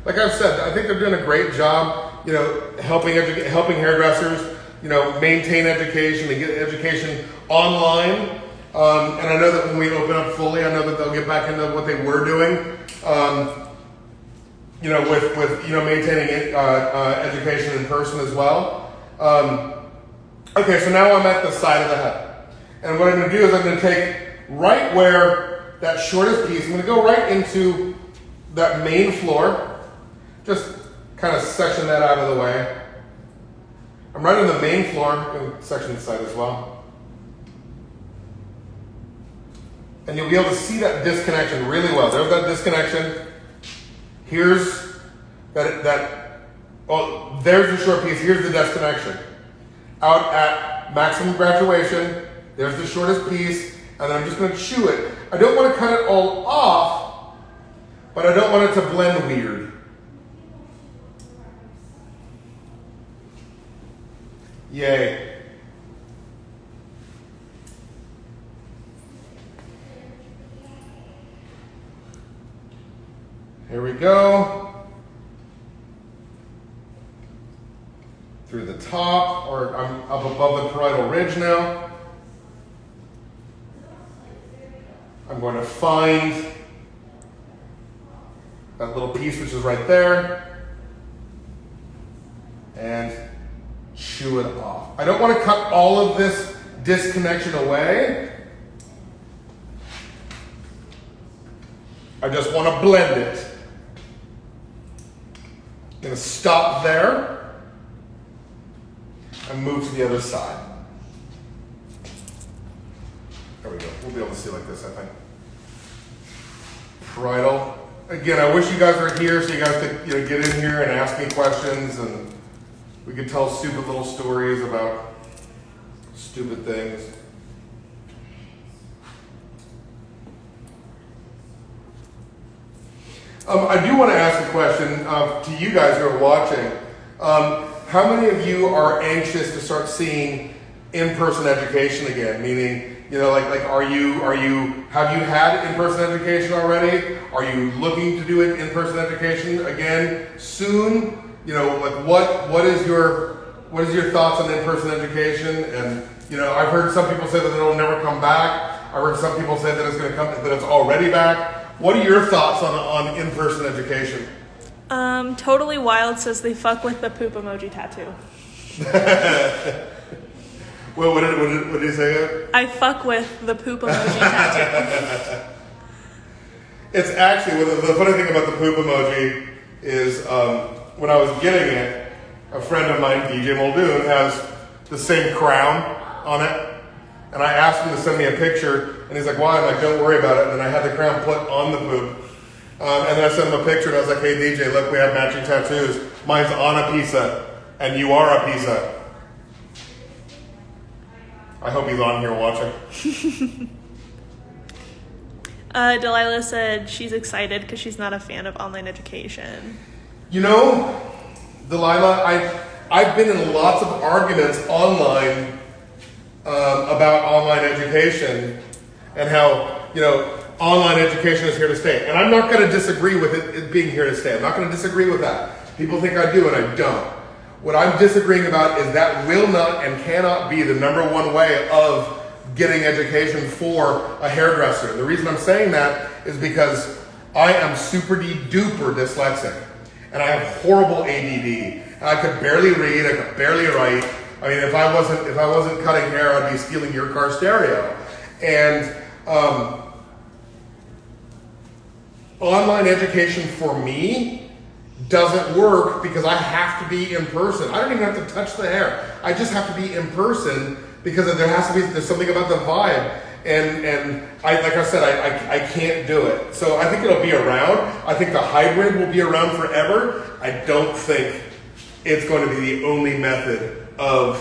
Like I've said, I think they're doing a great job, you know, helping hairdressers, you know, maintain education and get education online. And I know that when we open up fully, I know that they'll get back into what they were doing. You know, with you know, maintaining education in person as well. Okay, so now I'm at the side of the head, and what I'm going to do is I'm going to take right where that shortest piece. I'm going to go right into that main floor. Just kind of section that out of the way. I'm right on the main floor. I'm going to section the side as well. And you'll be able to see that disconnection really well. There's that disconnection. Here's oh, there's the short piece. Here's the disconnection. Out at maximum graduation, there's the shortest piece, and then I'm just going to chew it. I don't want to cut it all off, but I don't want it to blend weird. Yay. Here we go. Through the top, or I'm up above the parietal ridge now. I'm going to find that little piece which is right there and chew it off. I don't want to cut all of this disconnection away. I just want to blend it. I'm going to stop there and move to the other side. There we go. We'll be able to see like this, I think. Parietal. Again, I wish you guys were here so you guys could, you know, get in here and ask me questions, and we could tell stupid little stories about stupid things. I do want to ask a question to you guys who are watching. How many of you are anxious to start seeing in-person education again? Meaning, you know, like have you had in-person education already? Are you looking to do it in-person education again soon? You know, like what is your thoughts on in-person education? And you know, I've heard some people say that it'll never come back. I've heard some people say that it's going to come, that it's already back. What are your thoughts on in-person education? Totally Wild says they fuck with the poop emoji tattoo. Well, what did he say? I fuck with the poop emoji tattoo. It's actually, the funny thing about the poop emoji is when I was getting it, a friend of mine, DJ Muldoon, has the same crown on it. And I asked him to send me a picture, and he's like, why? I'm like, don't worry about it. And then I had the crown put on the poop. And then I sent him a picture, and I was like, hey, DJ, look, we have matching tattoos. Mine's on a pizza, and you are a pizza. I hope he's on here watching. Delilah said she's excited because she's not a fan of online education. You know, Delilah, I've been in lots of arguments online about online education and how, you know, online education is here to stay. And I'm not going to disagree with it being here to stay. I'm not going to disagree with that. People think I do, and I don't. What I'm disagreeing about is that will not and cannot be the number one way of getting education for a hairdresser. The reason I'm saying that is because I am super duper dyslexic and I have horrible ADD. And I could barely read, I could barely write. I mean, if I wasn't cutting hair, I'd be stealing your car stereo. And online education for me doesn't work because I have to be in person. I don't even have to touch the hair. I just have to be in person because there's something about the vibe. And like I said, I can't do it. So I think it'll be around. I think the hybrid will be around forever. I don't think it's going to be the only method of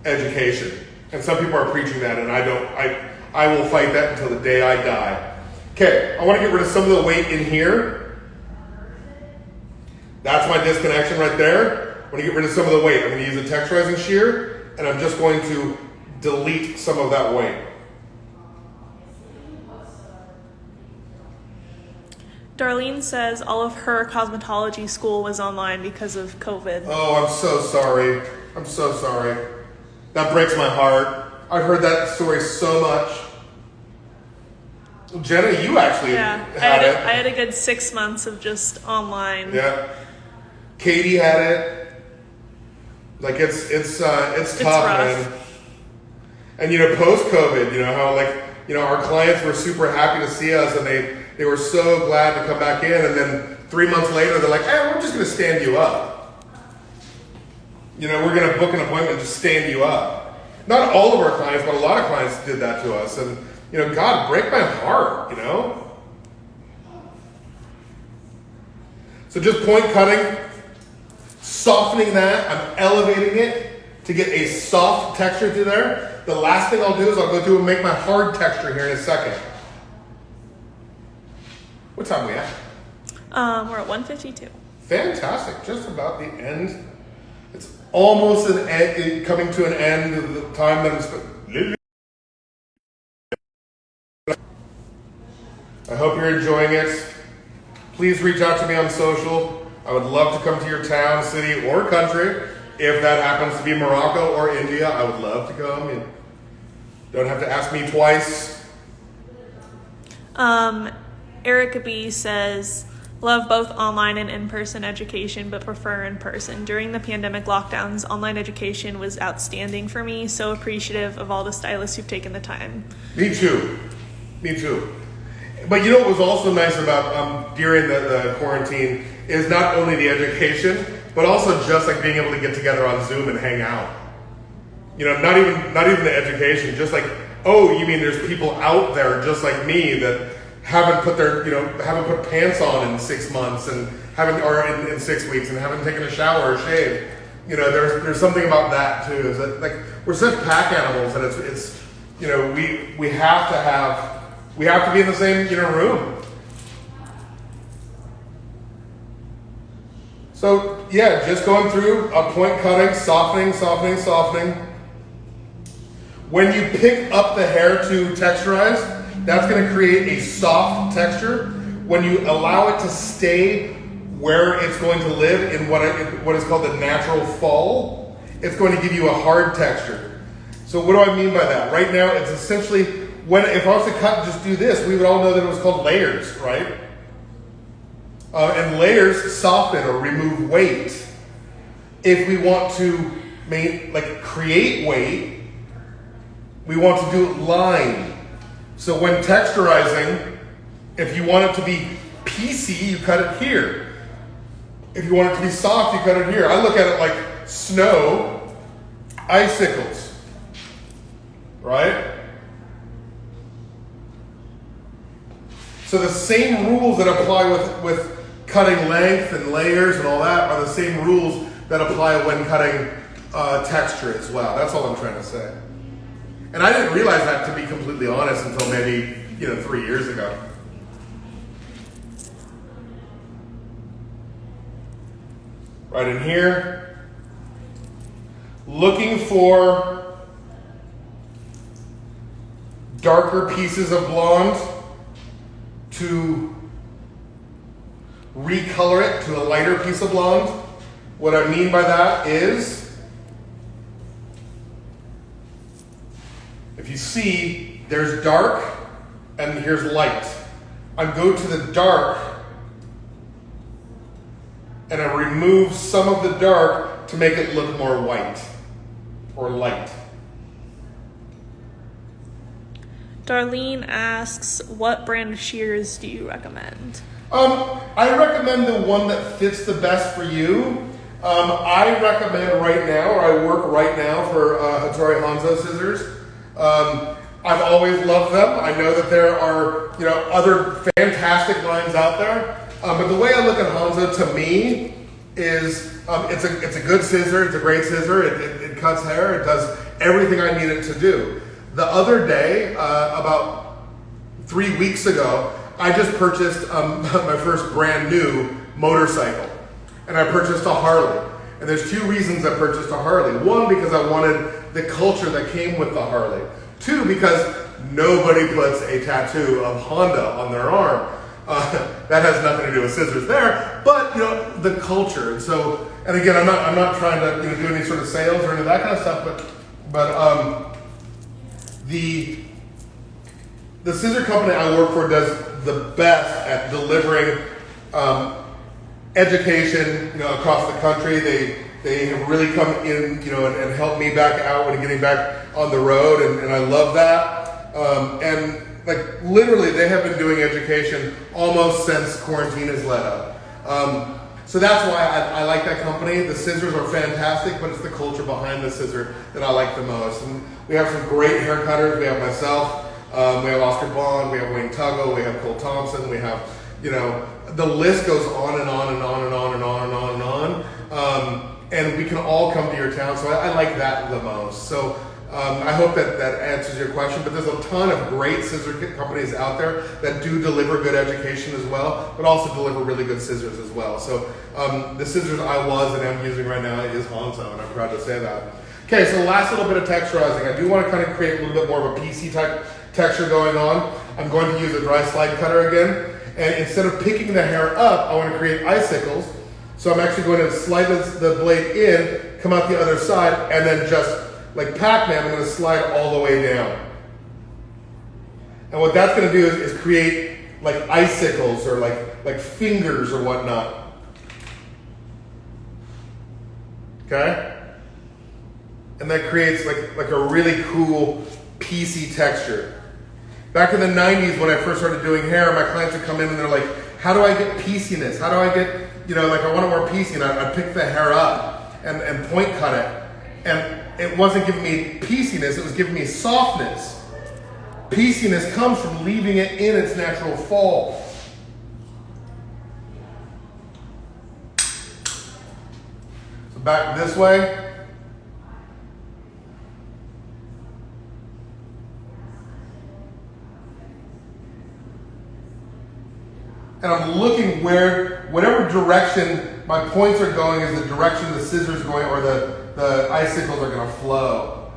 education. And some people are preaching that, and I will fight that until the day I die. Okay, I want to get rid of some of the weight in here. That's my disconnection right there. I want to get rid of some of the weight. I'm going to use a texturizing shear, and I'm just going to delete some of that weight. Darlene says all of her cosmetology school was online because of COVID. Oh, I'm so sorry. I'm so sorry. That breaks my heart. I've heard that story so much. Jenna, you actually had it. I had a good 6 months of just online. Yeah. Katie had it. Like it's tough, man. And post-COVID, how our clients were super happy to see us, and they were so glad to come back in, and then 3 months later they're like, hey, we're just gonna stand you up. We're gonna book an appointment to stand you up. Not all of our clients, but a lot of clients did that to us, and God, break my heart, So just point cutting, softening that, I'm elevating it to get a soft texture through there. The last thing I'll do is I'll go through and make my hard texture here in a second. What time are we at? We're at 1:52. Fantastic, just about the end. It's almost coming to an end of the time that I'm I hope you're enjoying it. Please reach out to me on social. I would love to come to your town, city, or country. If that happens to be Morocco or India, I would love to come. You don't have to ask me twice. Erica B says, love both online and in-person education, but prefer in person. During the pandemic lockdowns, online education was outstanding for me. So appreciative of all the stylists who've taken the time. Me too. But what was also nice about during the quarantine is not only the education, but also just like being able to get together on Zoom and hang out. Not even the education, just like, oh, you mean there's people out there just like me that haven't put pants on in 6 months and in 6 weeks and haven't taken a shower or shaved. There's something about that too. Is that like we're such pack animals that it's we have to be in the same room. So yeah, just going through a point cutting, softening. When you pick up the hair to texturize, that's going to create a soft texture. When you allow it to stay where it's going to live in what is called the natural fall, it's going to give you a hard texture. So what do I mean by that? Right now, it's essentially, if I was to cut and just do this, we would all know that it was called layers, right? And layers soften or remove weight. If we want to create weight, we want to do line. So when texturizing, if you want it to be piecey, you cut it here. If you want it to be soft, you cut it here. I look at it like snow, icicles, right? So the same rules that apply with cutting length and layers and all that are the same rules that apply when cutting texture as well. That's all I'm trying to say. And I didn't realize that, to be completely honest, until maybe 3 years ago. Right in here, looking for darker pieces of blonde to recolor it to a lighter piece of blonde. What I mean by that is, If you see, there's dark and here's light. I go to the dark and I remove some of the dark to make it look more white or light. Darlene asks, what brand of shears do you recommend? I recommend the one that fits the best for you. I recommend right now, or I work right now for Hattori Hanzo scissors. I've always loved them. I know that there are, other fantastic lines out there. But the way I look at Hanzo, to me, is it's a good scissor. It's a great scissor. It cuts hair. It does everything I need it to do. The other day, about 3 weeks ago, I just purchased my first brand new motorcycle. And I purchased a Harley. And there's two reasons I purchased a Harley. One, because I wanted the culture that came with the Harley. Two, because nobody puts a tattoo of Honda on their arm. That has nothing to do with scissors there, but the culture. And again, I'm not trying to do any sort of sales or any of that kind of stuff, but the scissor company I work for does the best at delivering education, across the country. They have really come in, and helped me back out when getting back on the road, and I love that. And like literally, they have been doing education almost since quarantine has let up. So that's why I like that company. The scissors are fantastic, but it's the culture behind the scissor that I like the most. And we have some great hair cutters. We have myself. We have Oscar Bond. We have Wayne Tuggle. We have Cole Thompson. We have, the list goes on and on and on and on and on and on and on. And we can all come to your town. So I like that the most. So I hope that answers your question. But there's a ton of great scissor companies out there that do deliver good education as well, but also deliver really good scissors as well. So the scissors I was and am using right now is Hanzo, and I'm proud to say that. Okay, so last little bit of texturizing. I do want to kind of create a little bit more of a PC type texture going on. I'm going to use a dry slide cutter again. And instead of picking the hair up, I want to create icicles. So I'm actually going to slide the blade in, come out the other side, and then just like Pac-Man, I'm going to slide all the way down. And what that's going to do is create like icicles or like fingers or whatnot. Okay? And that creates like a really cool PC texture. Back in the 90s when I first started doing hair, my clients would come in and they're like, how do I get pieceiness? How do I get, I want it more piecey, and I'd pick the hair up and point cut it. And it wasn't giving me pieceiness, it was giving me softness. Pieceiness comes from leaving it in its natural fall. So back this way. And I'm looking whatever direction my points are going is the direction the scissors are going, or the icicles are going to flow.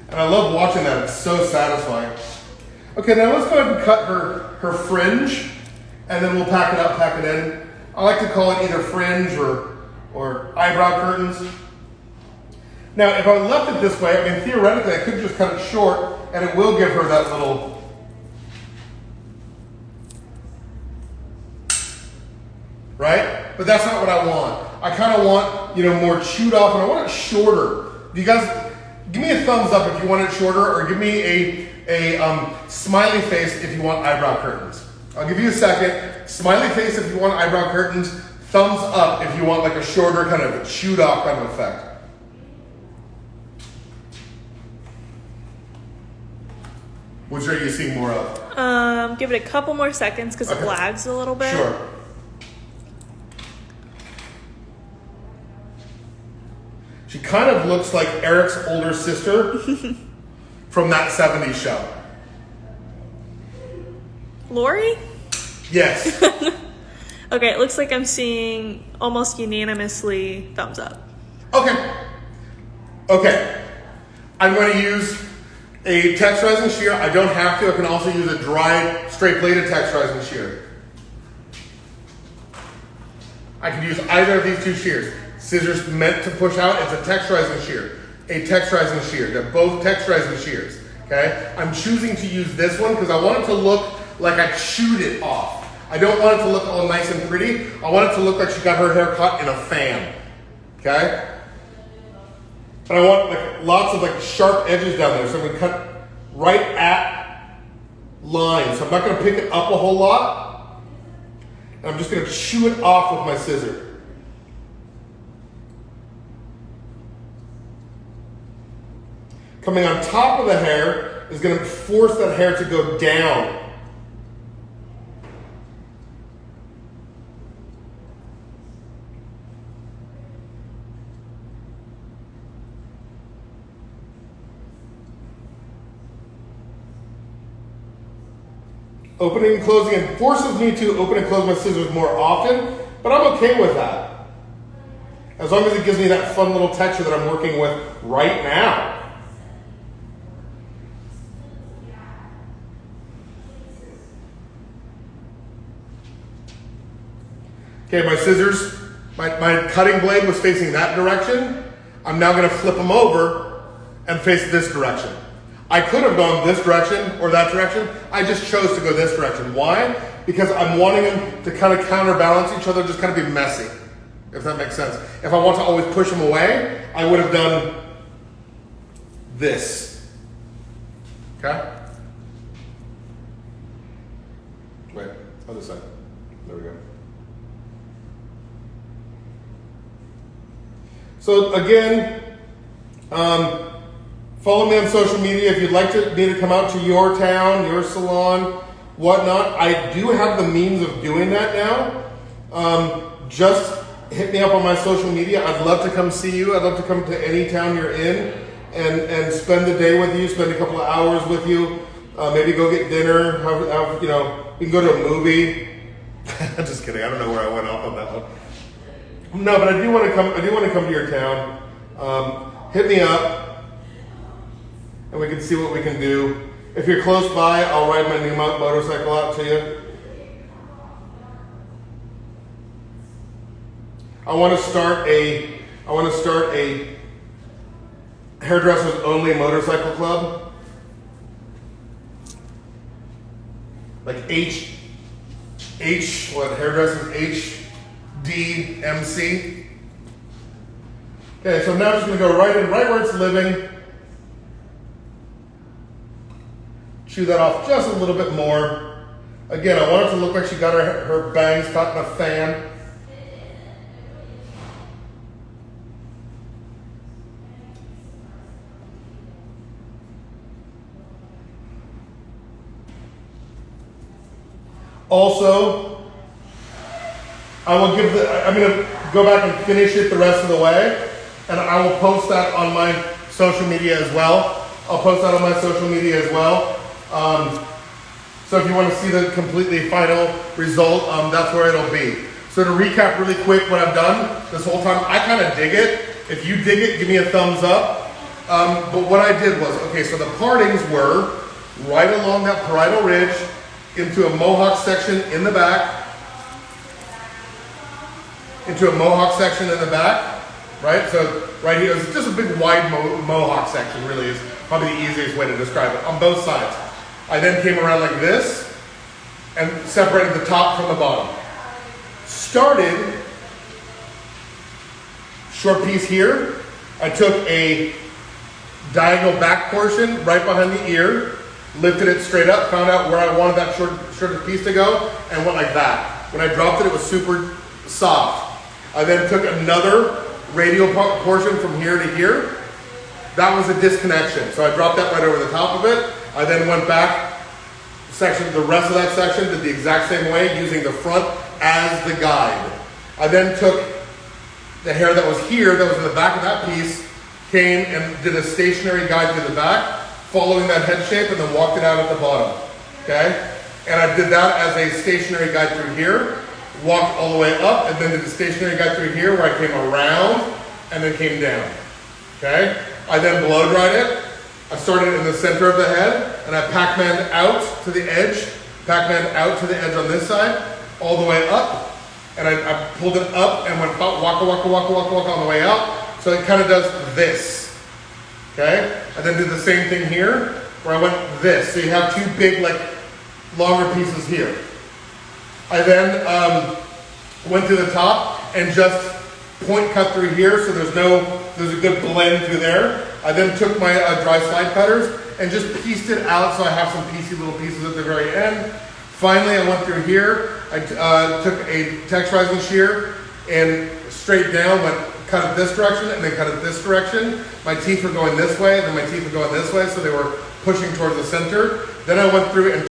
And I love watching that. It's so satisfying. Okay, now let's go ahead and cut her fringe, and then we'll pack it in. I like to call it either fringe or eyebrow curtains. Now, if I left it this way, theoretically, I could just cut it short, and it will give her that little, right? But that's not what I want. I kind of want, more chewed off, and I want it shorter. You guys, give me a thumbs up if you want it shorter, or give me a smiley face if you want eyebrow curtains. I'll give you a second. Smiley face if you want eyebrow curtains. Thumbs up if you want like a shorter kind of chewed off kind of effect. Which are you seeing more of? Give it a couple more seconds because it lags a little bit. Sure. She kind of looks like Eric's older sister from that 70s show. Lori? Yes. Okay, it looks like I'm seeing almost unanimously thumbs up. Okay. I'm going to use a texturizing shear. I don't have to. I can also use a dry, straight bladed texturizing shear. I can use either of these two shears. Scissors meant to push out. It's a texturize and shear. A texturize and shear. They're both texturize and shears. Okay? I'm choosing to use this one because I want it to look like I chewed it off. I don't want it to look all nice and pretty. I want it to look like she got her hair cut in a fan. Okay? And I want like lots of like sharp edges down there. So I'm gonna cut right at line. So I'm not gonna pick it up a whole lot. And I'm just gonna chew it off with my scissor. Coming on top of the hair is going to force that hair to go down. Opening and closing, it forces me to open and close my scissors more often, but I'm okay with that. As long as it gives me that fun little texture that I'm working with right now. Okay, my scissors, my cutting blade was facing that direction. I'm now going to flip them over and face this direction. I could have gone this direction or that direction. I just chose to go this direction. Why? Because I'm wanting them to kind of counterbalance each other, just kind of be messy, if that makes sense. If I want to always push them away, I would have done this. Okay? Wait, other side. There we go. So again, follow me on social media if you'd like me to come out to your town, your salon, whatnot. I do have the means of doing that now. Just hit me up on my social media. I'd love to come see you. I'd love to come to any town you're in and spend the day with you, spend a couple of hours with you. Maybe go get dinner. You know, we can go to a movie. Just kidding. I don't know where I went off on that one. No, but I do want to come. I do want to come to your town. Hit me up, and we can see what we can do. If you're close by, I'll ride my new motorcycle out to you. I want to start a hairdressers only motorcycle club, like hairdressers HDMC. Okay, so now I'm just going to go right where it's living. Chew that off just a little bit more. Again, I want it to look like she got her bangs caught in a fan. Also, I'm going to go back and finish it the rest of the way, and I will post that on my social media as well. I'll post that on my social media as well. So if you want to see the completely final result, that's where it'll be. So to recap really quick what I've done this whole time, I kind of dig it. If you dig it, give me a thumbs up. But what I did was, okay, so the partings were right along that parietal ridge into a mohawk section in the back, right? So right here, it's just a big wide mohawk section, really is probably the easiest way to describe it, on both sides. I then came around like this and separated the top from the bottom. Started, short piece here. I took a diagonal back portion right behind the ear, lifted it straight up, found out where I wanted that shorter piece to go, and went like that. When I dropped it, it was super soft. I then took another radial portion from here to here. That was a disconnection. So I dropped that right over the top of it. I then went back, the rest of that section, did the exact same way, using the front as the guide. I then took the hair that was here, that was in the back of that piece, came and did a stationary guide through the back, following that head shape, and then walked it out at the bottom, okay? And I did that as a stationary guide through here, walked all the way up, and then did the stationary guide through here where I came around and then came down, okay? I then blow dried it. I started in the center of the head, and I Pac-Man out to the edge, Pac-Man out to the edge on this side, all the way up, and I pulled it up and went waka on the way out. So it kind of does this, okay? And then did the same thing here, where I went this. So you have two big, like, longer pieces here. I then went to the top and just point cut through here, so there's a good blend through there. I then took my dry slide cutters and just pieced it out, so I have some piecey little pieces at the very end. Finally, I went through here. I took a texturizing shear and straight down, went cut it this direction and then cut it this direction. My teeth were going this way, and then my teeth were going this way, so they were pushing towards the center. Then I went through and